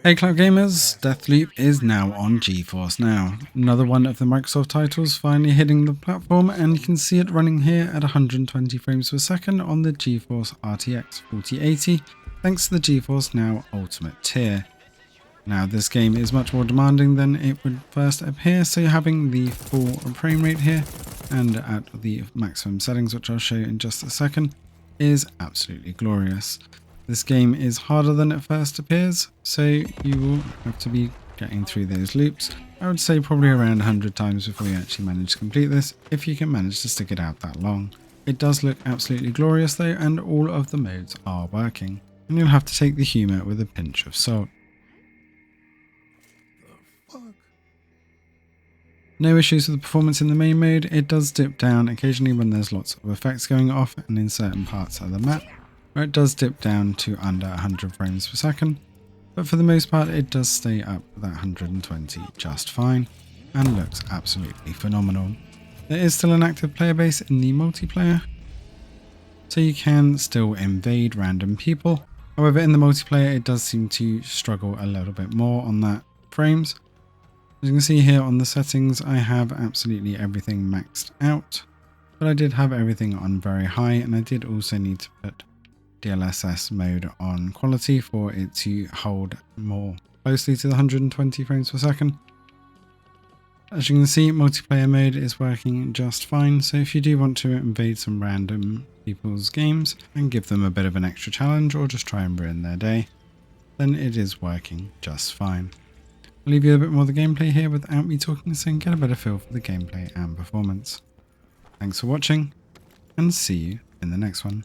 Hey Cloud Gamers, Deathloop is now on GeForce Now. Another one of the Microsoft titles finally hitting the platform, and you can see it running here at 120 frames per second on the GeForce RTX 4080 thanks to the GeForce Now Ultimate tier. Now this game is much more demanding than it would first appear, so you're having the full frame rate here and at the maximum settings, which I'll show you in just a second, is absolutely glorious. This game is harder than it first appears, so you will have to be getting through those loops. I would say probably around 100 times before you actually manage to complete this, if you can manage to stick it out that long. It does look absolutely glorious though, and all of the modes are working, and you'll have to take the humour with a pinch of salt. No issues with the performance in the main mode. It does dip down occasionally when there's lots of effects going off and in certain parts of the map, where it does dip down to under 100 frames per second, but for the most part it does stay up at that 120 just fine and looks absolutely phenomenal. There is still an active player base in the multiplayer, so you can still invade random people. However, in the multiplayer it does seem to struggle a little bit more on that frames. As you can see here on the settings, I have absolutely everything maxed out, but I did have everything on very high, and I did also need to put DLSS mode on quality for it to hold more closely to the 120 frames per second. As you can see, multiplayer mode is working just fine, so if you do want to invade some random people's games and give them a bit of an extra challenge or just try and ruin their day, then it is working just fine. I'll leave you a bit more of the gameplay here without me talking, so you can get a better feel for the gameplay and performance. Thanks for watching, and see you in the next one.